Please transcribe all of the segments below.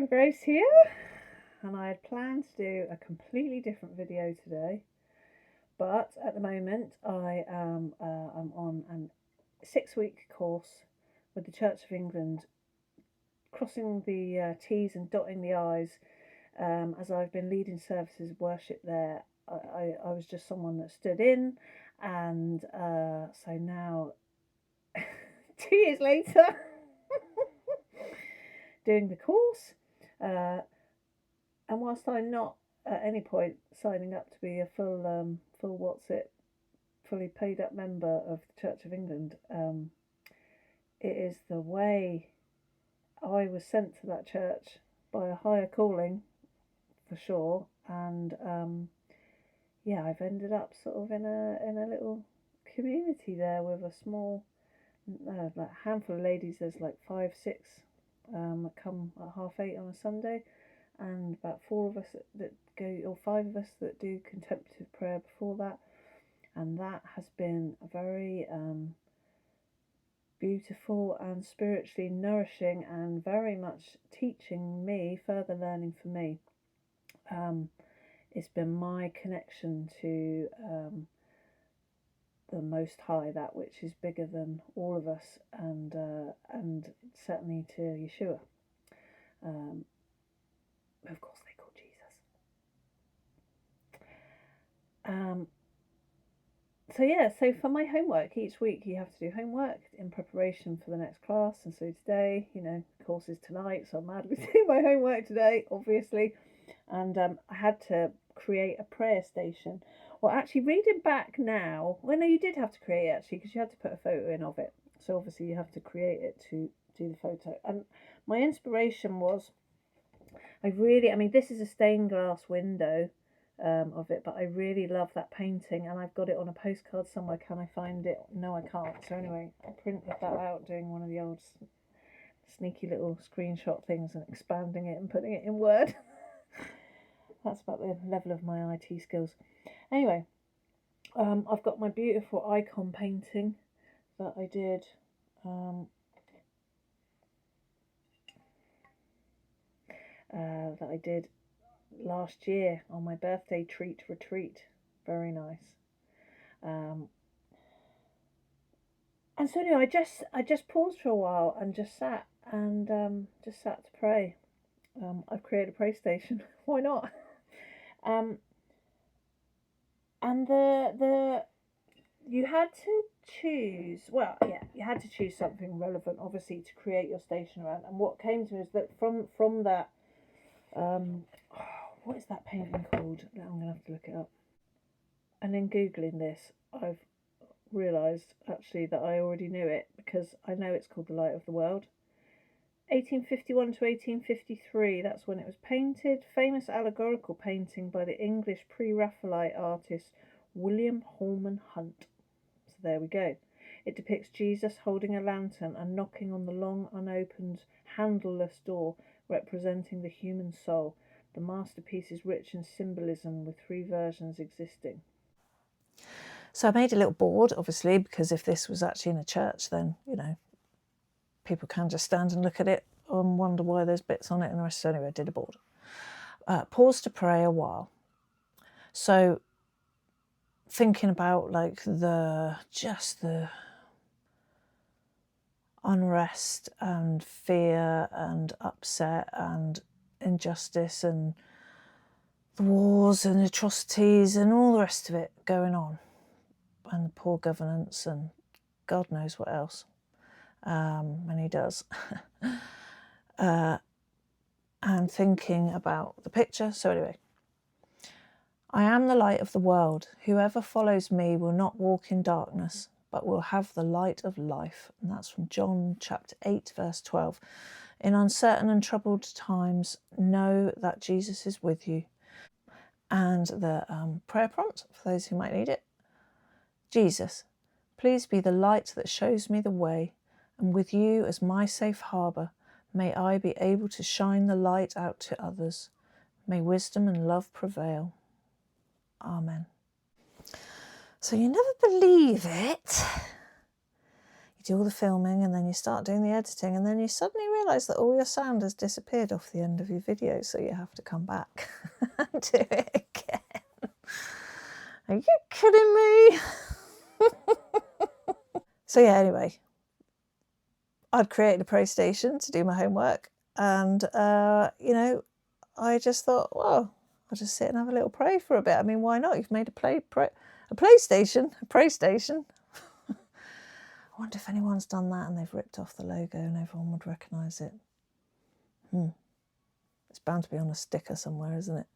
and Grace here, and I had planned to do a completely different video today, but at the moment I'm on a 6-week course with the Church of England, crossing the T's and dotting the I's. As I've been leading services of worship there, I was just someone that stood in, and so now 2 years later doing the course, and whilst I'm not at any point signing up to be a full fully paid up member of the Church of England, it is the way I was sent to that church by a higher calling, for sure. And I've ended up sort of in a little community there with a small like handful of ladies. There's like 5, 6 that come at 8:30 on a Sunday, and about 4 of us that go, or 5 of us that do contemplative prayer before that. And that has been very beautiful and spiritually nourishing, and very much teaching me, further learning for me. It's been my connection to the Most High, that which is bigger than all of us, and certainly to Yeshua. Of course, they call Jesus. So for my homework, each week you have to do homework in preparation for the next class. And so today, course is tonight, so I'm mad with doing my homework today, obviously. And I had to create a prayer station. Well, actually, reading back now, well, no, you did have to create it, actually, because you had to put a photo in of it. So obviously you have to create it to do the photo. And my inspiration was, this is a stained glass window of it, but I really love that painting, and I've got it on a postcard somewhere. Can I find it? No, I can't. So anyway, I printed that out, doing one of the old sneaky little screenshot things and expanding it and putting it in Word. That's about the level of my IT skills. Anyway, I've got my beautiful icon painting that I did last year on my birthday retreat. Very nice. And so anyway, I just paused for a while and just sat to pray. I've created a prayer station. Why not? And you had to choose. Well, yeah, you had to choose something relevant, obviously, to create your station around. And what came to me is that from that, what is that painting called? Now I'm gonna have to look it up. And in googling this, I've realised actually that I already knew it, because I know it's called The Light of the World. 1851 to 1853, that's when it was painted. Famous allegorical painting by the English pre-Raphaelite artist William Holman Hunt. So there we go. It depicts Jesus holding a lantern and knocking on the long unopened handleless door, representing the human soul. The masterpiece is rich in symbolism, with 3 versions existing. So I made a little board, obviously, because if this was actually in a church, then, people can just stand and look at it and wonder why there's bits on it and the rest. So anyway, I did a board. Pause to pray a while. So thinking about like the unrest and fear and upset and injustice and the wars and atrocities and all the rest of it going on, and the poor governance and God knows what else. And he does. And thinking about the picture. So anyway, I am the light of the world. Whoever follows me will not walk in darkness, but will have the light of life. And that's from John chapter 8, verse 12. In uncertain and troubled times, know that Jesus is with you. And the prayer prompt, for those who might need it. Jesus, please be the light that shows me the way, and with you as my safe harbour, may I be able to shine the light out to others. May wisdom and love prevail. Amen. So you never believe it. you do all the filming, and then you start doing the editing, and then you suddenly realise that all your sound has disappeared off the end of your video, so you have to come back and do it again. Are you kidding me? So yeah, anyway, I'd created a pray station to do my homework, and I just thought, well, I'll just sit and have a little pray for a bit. I mean, why not? You've made a pray station. I wonder if anyone's done that and they've ripped off the logo and everyone would recognise it. It's bound to be on a sticker somewhere, isn't it?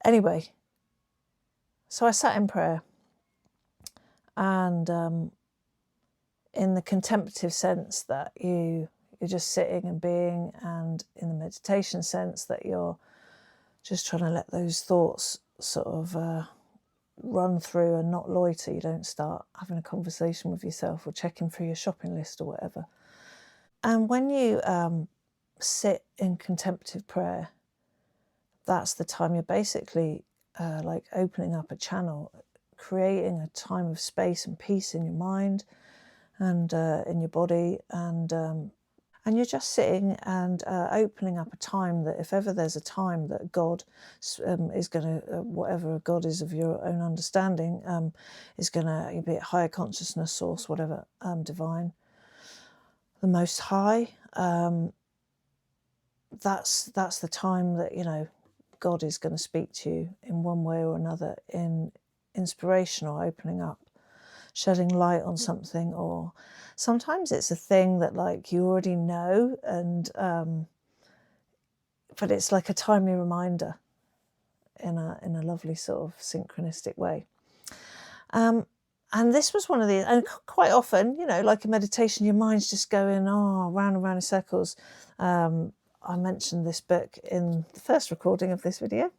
Anyway, so I sat in prayer, and in the contemplative sense that you're just sitting and being, and in the meditation sense that you're just trying to let those thoughts sort of run through and not loiter. You don't start having a conversation with yourself or checking through your shopping list or whatever. And when you sit in contemplative prayer, that's the time you're basically like opening up a channel, creating a time of space and peace in your mind and in your body, and you're just sitting and opening up a time that if ever there's a time that God is going to, whatever God is of your own understanding, is going to be a higher consciousness source, whatever, divine, the Most High, that's the time that, God is going to speak to you in one way or another, in inspiration or opening up, shedding light on something, or sometimes it's a thing that like you already know, and but it's like a timely reminder in a lovely sort of synchronistic way. And this was one of the, and quite often, like a meditation, your mind's just going round and round in circles. I mentioned this book in the first recording of this video,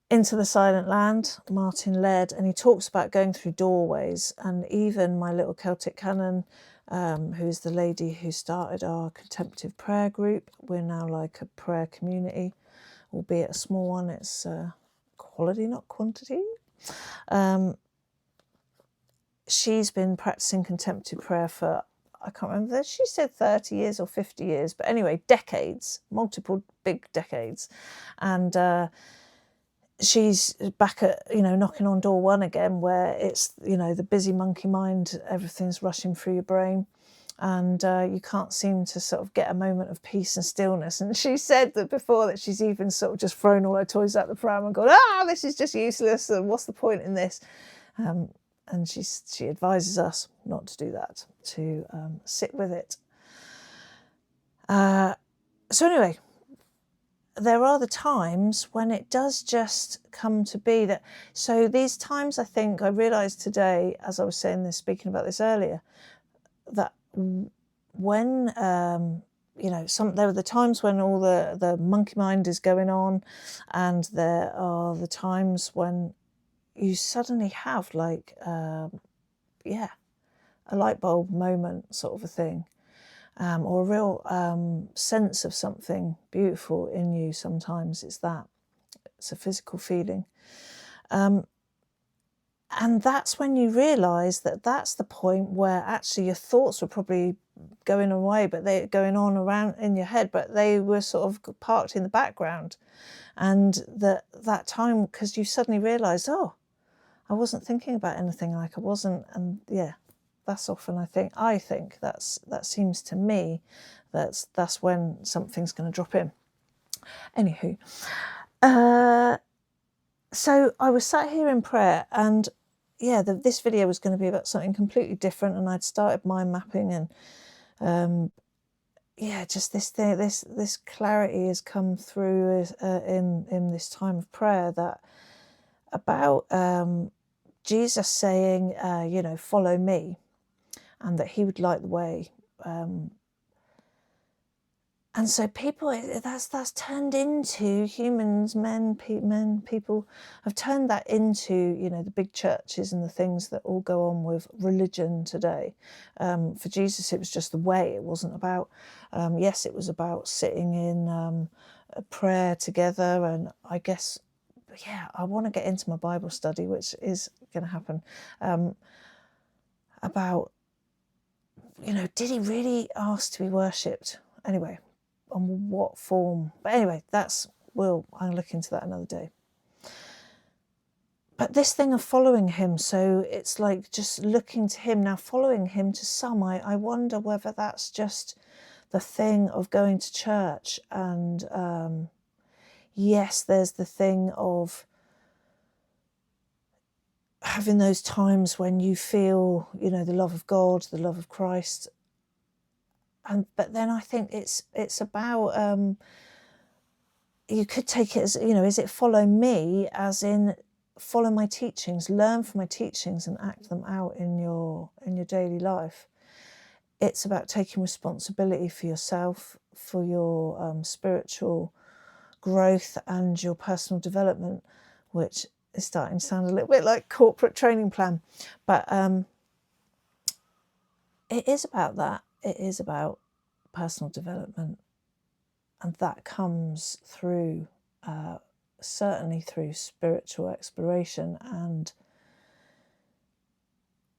Into the Silent Land, Martin Laird, and he talks about going through doorways. And even my little Celtic canon, who's the lady who started our contemplative prayer group, we're now like a prayer community, albeit a small one. It's quality, not quantity. She's been practicing contemplative prayer for, I can't remember, she said 30 years or 50 years, but anyway, decades, multiple big decades. And she's back at, knocking on door one again, where it's, the busy monkey mind, everything's rushing through your brain, and you can't seem to sort of get a moment of peace and stillness. And she said that before, that she's even sort of just thrown all her toys out the pram and gone, this is just useless, and what's the point in this? And she advises us not to do that, to sit with it. So anyway, there are the times when it does just come to be that. So these times, I think I realised today, as I was saying this, speaking about this earlier, that when there are the times when all the monkey mind is going on, and there are the times when you suddenly have like a light bulb moment sort of a thing, or a real sense of something beautiful in you. Sometimes it's a physical feeling, and that's when you realise that that's the point where actually your thoughts were probably going away, but they're going on around in your head, but they were sort of parked in the background. And that time, because you suddenly realise, I wasn't thinking about anything, like I wasn't. And that's often, I think that seems to me that's when something's going to drop in. Anywho, so I was sat here in prayer, and this video was going to be about something completely different, and I'd started mind mapping, and just this thing, this clarity has come through in this time of prayer, that about Jesus saying, follow me, and that he would light the way. And so people, that's turned into humans, people have turned that into, the big churches and the things that all go on with religion today. For Jesus, it was just the way. It wasn't about, yes, it was about sitting in a prayer together. And I guess, I want to get into my Bible study, which is going to happen, about did he really ask to be worshipped? Anyway, on what form? But anyway, I'll look into that another day. But this thing of following him, so it's like just looking to him. Now, following him to some, I wonder whether that's just the thing of going to church. And yes, there's the thing of having those times when you feel, the love of God, the love of Christ. But then I think it's about, you could take it as, is it follow me, as in follow my teachings, learn from my teachings and act them out in your daily life. It's about taking responsibility for yourself, for your spiritual growth and your personal development, which is starting to sound a little bit like corporate training plan. But it is about that. It is about personal development. And that comes through, certainly through spiritual exploration. And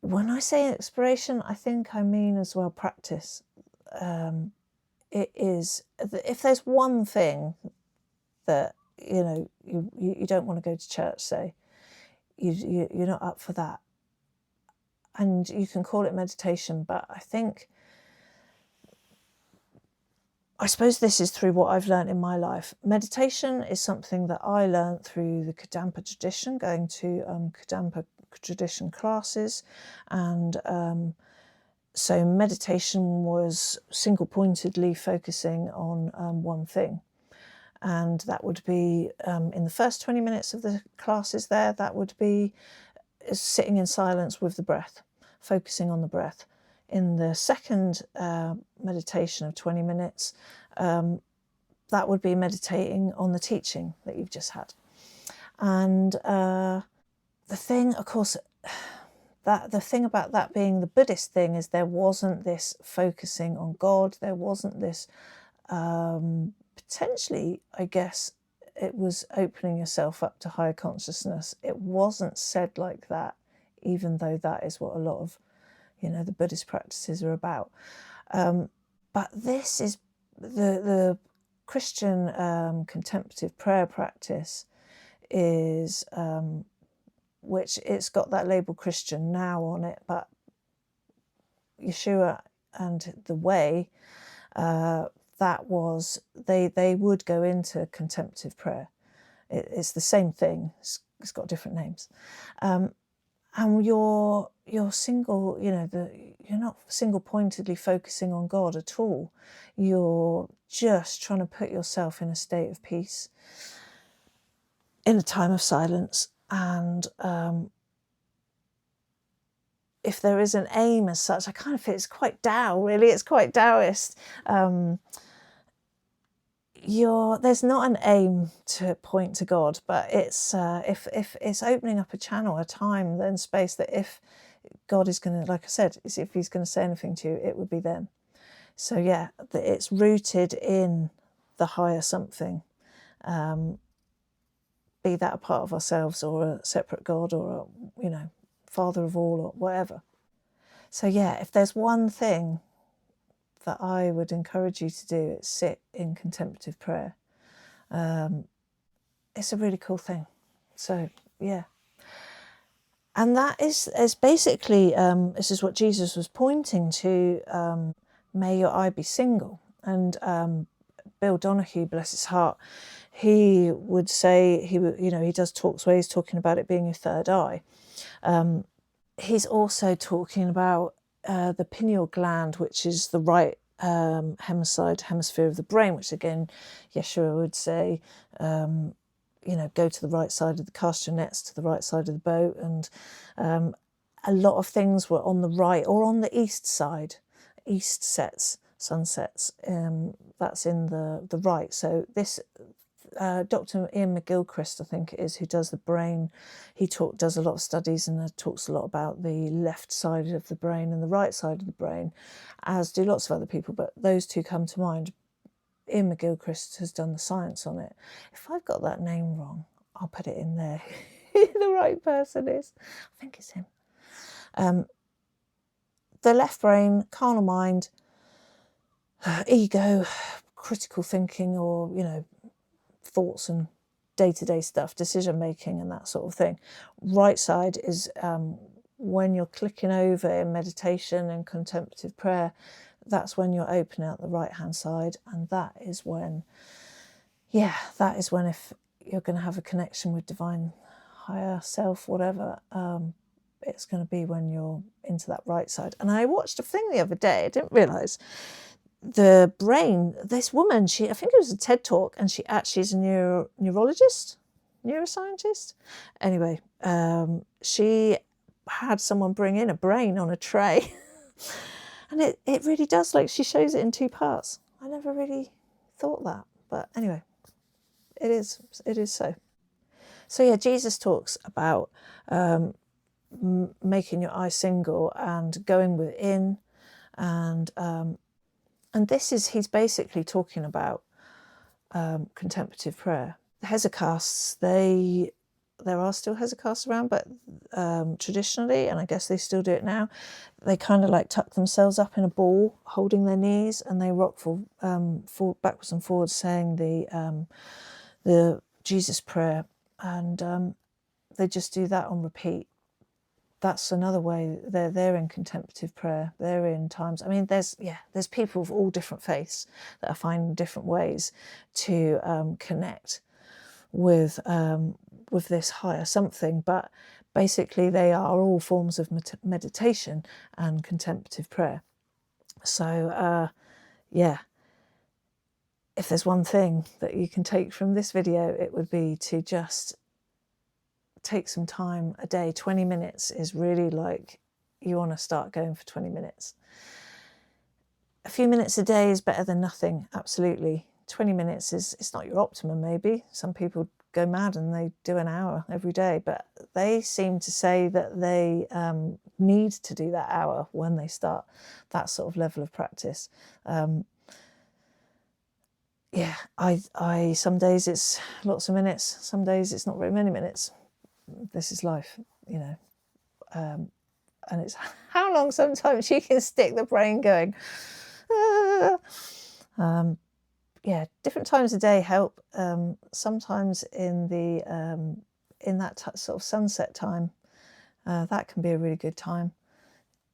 when I say exploration, I think I mean as well practice. It is, if there's one thing that, you don't want to go to church, say, you're not up for that. And you can call it meditation, but I suppose this is through what I've learned in my life. Meditation is something that I learned through the Kadampa tradition, going to Kadampa tradition classes. And so meditation was single-pointedly focusing on one thing. And that would be, in the first 20 minutes of the classes there, that would be sitting in silence with the breath, focusing on the breath. In the second meditation of 20 minutes, that would be meditating on the teaching that you've just had. And the thing, of course, the thing about that being the Buddhist thing is there wasn't this focusing on God. There wasn't this, potentially, I guess, it was opening yourself up to higher consciousness. It wasn't said like that, even though that is what a lot of, the Buddhist practices are about. But this is the Christian contemplative prayer practice is, which it's got that label Christian now on it, but Yeshua and the way, that was, they would go into contemplative prayer. It's the same thing. It's got different names. And you're single, you're not single-pointedly focusing on God at all. You're just trying to put yourself in a state of peace, in a time of silence. And if there is an aim as such, I kind of feel it's quite Tao, really. It's quite Taoist. There's not an aim to point to God, but it's if it's opening up a channel, a time, then space that if God is going to, like I said, if he's going to say anything to you, it would be then. So yeah, it's rooted in the higher something, be that a part of ourselves or a separate God or a, Father of all or whatever. So yeah, if there's one thing that I would encourage you to do, it's sit in contemplative prayer. It's a really cool thing. So yeah. And that is basically, this is what Jesus was pointing to, may your eye be single. And Bill Donahue, bless his heart, he would say, he does talks where he's talking about it being your third eye. He's also talking about the pineal gland, which is the right hemisphere of the brain, which again, Yeshua would say, go to the right side of cast your nets to the right side of the boat. And a lot of things were on the right or on the east side, east sets, sunsets, that's in the right. So this, Dr. Ian McGilchrist, I think it is, who does the brain, he does a lot of studies and talks a lot about the left side of the brain and the right side of the brain, as do lots of other people, but those two come to mind. Ian McGilchrist has done the science on it. If I've got that name wrong, I'll put it in there. The right person is, I think it's him. the left brain, carnal mind, ego, critical thinking, or, thoughts and day-to-day stuff, decision making and that sort of thing. Right side is when you're clicking over in meditation and contemplative prayer, that's when you're opening out the right hand side, and that is when if you're going to have a connection with divine higher self, whatever, it's going to be when you're into that right side. And I watched a thing the other day, I didn't realise the brain, this woman, I think it was a TED talk, and she actually is a neurologist, neuroscientist. Anyway, she had someone bring in a brain on a tray. And it really does, like, she shows it in two parts. I never really thought that, but anyway, it is so. So yeah, Jesus talks about making your eye single and going within, and he's basically talking about contemplative prayer. The hesychasts, there are still hesychasts around, but traditionally, and I guess they still do it now, they kind of like tuck themselves up in a ball, holding their knees, and they rock backwards and forwards, saying the Jesus prayer, and they just do that on repeat. That's another way they're in contemplative prayer. They're in times. I mean, there's people of all different faiths that are finding different ways to connect with this higher something. But basically, they are all forms of meditation and contemplative prayer. So if there's one thing that you can take from this video, it would be to just take some time a day. 20 minutes is really like, you want to start going for 20 minutes. A few minutes a day is better than nothing, absolutely. 20 minutes it's not your optimum, maybe. Some people go mad and they do an hour every day, but they seem to say that they need to do that hour when they start that sort of level of practice. I some days it's lots of minutes, some days it's not very many minutes. This is life, and it's how long sometimes you can stick the brain going. Different times a day help. Sometimes in that sort of sunset time, that can be a really good time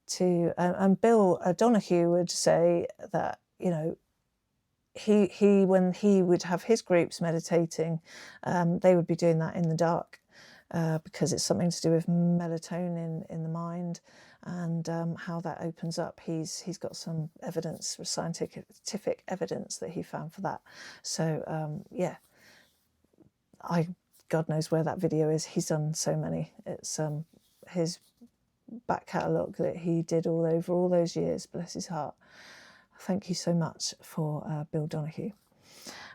to. And Bill Donahue would say that he when he would have his groups meditating, they would be doing that in the dark. Because it's something to do with melatonin in the mind and how that opens up. He's got some evidence, scientific evidence that he found for that. So God knows where that video is. He's done so many. It's his back catalogue that he did over all those years. Bless his heart. Thank you so much for Bill Donahue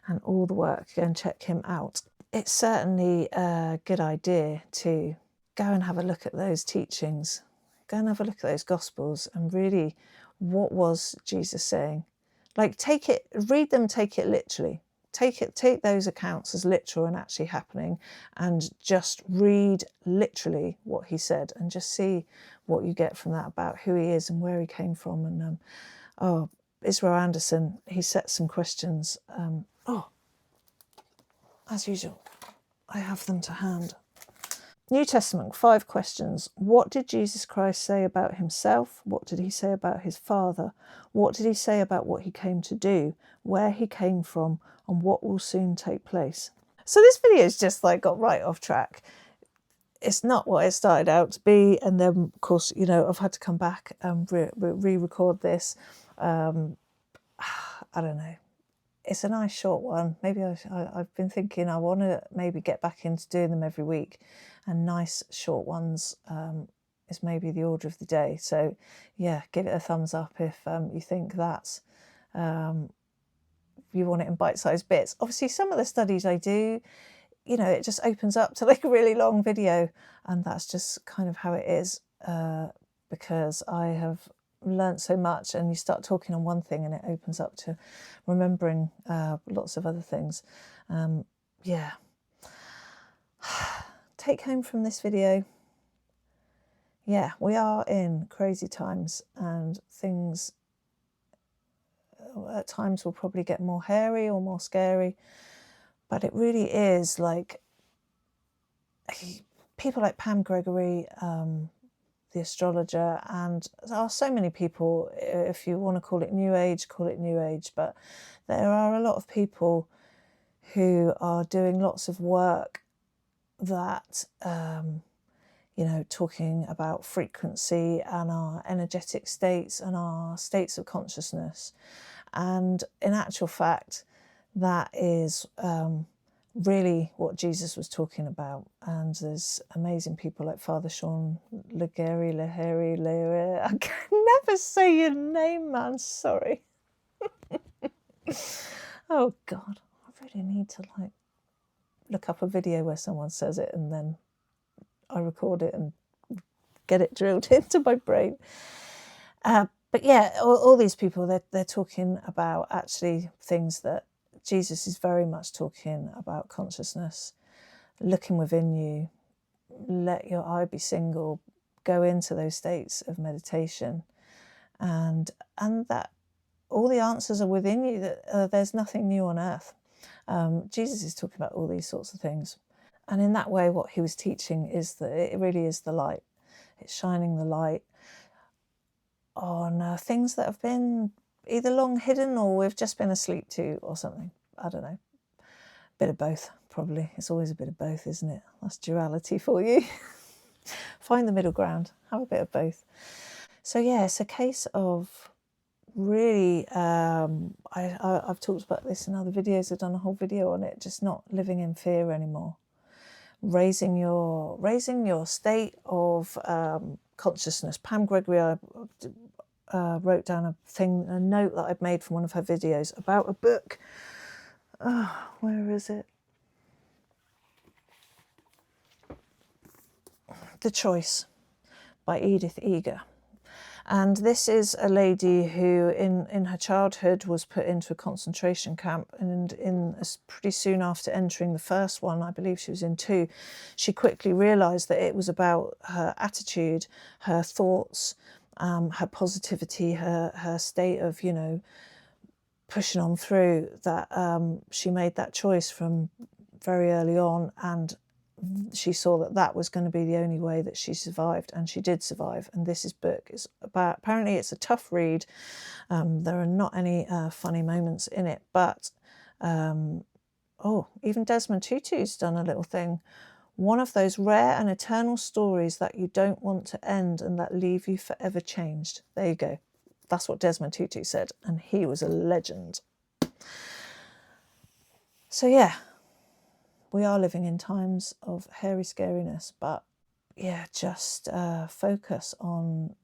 and all the work. Go and check him out. It's certainly a good idea to go and have a look at those teachings, go and have a look at those Gospels, and really, what was Jesus saying? Like, read them, take it literally. Take those accounts as literal and actually happening, and just read literally what he said, and just see what you get from that about who he is and where he came from. And Israel Anderson, he set some questions. As usual, I have them to hand. New Testament, 5 questions. What did Jesus Christ say about himself? What did he say about his Father? What did he say about what he came to do, where he came from, and what will soon take place? So this video is just like got right off track. It's not what it started out to be. And then, of course, I've had to come back and re-record this. I don't know. It's a nice short one. Maybe I've been thinking I want to maybe get back into doing them every week, and nice short ones is maybe the order of the day. So yeah, give it a thumbs up if you think that's you want it in bite-sized bits. Obviously, some of the studies I do, it just opens up to like a really long video, and that's just kind of how it is, because I have learnt so much, and you start talking on one thing and it opens up to remembering lots of other things. Take home from this video, yeah, we are in crazy times, and things at times will probably get more hairy or more scary. But it really is like people like Pam Gregory, the astrologer, and there are so many people, if you want to call it New Age, call it New Age, but there are a lot of people who are doing lots of work that, you know, talking about frequency and our energetic states and our states of consciousness. And in actual fact, that is really what Jesus was talking about. And there's amazing people like Father Sean Lahiri, I can never say your name, man, sorry. Oh God, I really need to like look up a video where someone says it and then I record it and get it drilled into my brain. But yeah, all these people, they're talking about actually things that Jesus is very much talking about: consciousness, looking within you, let your eye be single, go into those states of meditation, and that all the answers are within you, that there's nothing new on earth. Jesus is talking about all these sorts of things. And in that way, what he was teaching is that it really is the light. It's shining the light on things that have been either long hidden or we've just been asleep to or something. I don't know. A bit of both, probably. It's always a bit of both, isn't it? That's duality for you. Find the middle ground. Have a bit of both. So yeah, it's a case of really, I've talked about this in other videos. I've done a whole video on it. Just not living in fear anymore. Raising your state of consciousness. Pam Gregory, I wrote down a note that I'd made from one of her videos about a book. Oh, where is it? The Choice by Edith Eger. And this is a lady who in her childhood was put into a concentration camp, and pretty soon after entering the first one, I believe she was in 2, she quickly realised that it was about her attitude, her thoughts, her positivity, her state of, you know, pushing on through, that she made that choice from very early on, and she saw that that was going to be the only way that she survived, and she did survive. And this book is about, apparently it's a tough read. There are not any funny moments in it, but even Desmond Tutu's done a little thing. One of those rare and eternal stories that you don't want to end and that leave you forever changed. There you go. That's what Desmond Tutu said, and he was a legend. So yeah, we are living in times of hairy scariness, but yeah, just focus on,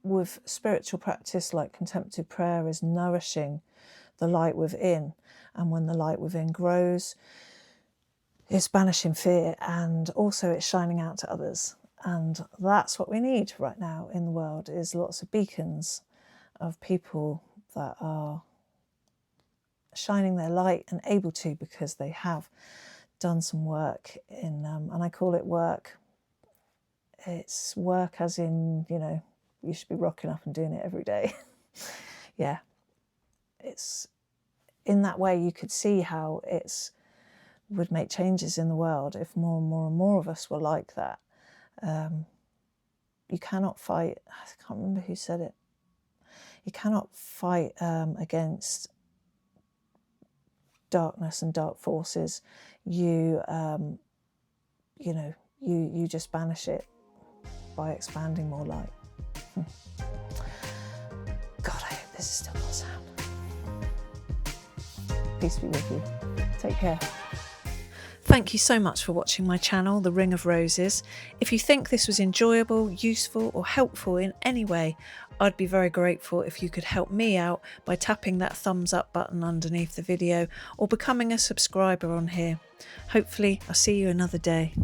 with spiritual practice like contemplative prayer, is nourishing the light within. And when the light within grows, it's banishing fear, and also it's shining out to others. And that's what we need right now in the world, is lots of beacons of people that are shining their light and able to, because they have done some work in, and I call it work. It's work as in, you know, you should be rocking up and doing it every day. Yeah, it's in that way you could see how it's would make changes in the world if more and more and more of us were like that. You cannot fight, I can't remember who said it, you cannot fight against darkness and dark forces. You know, you just banish it by expanding more light. God, I hope this is still not sound. Peace be with you. Take care. Thank you so much for watching my channel, The Ring of Roses. If you think this was enjoyable, useful or helpful in any way, I'd be very grateful if you could help me out by tapping that thumbs up button underneath the video or becoming a subscriber on here. Hopefully I'll see you another day.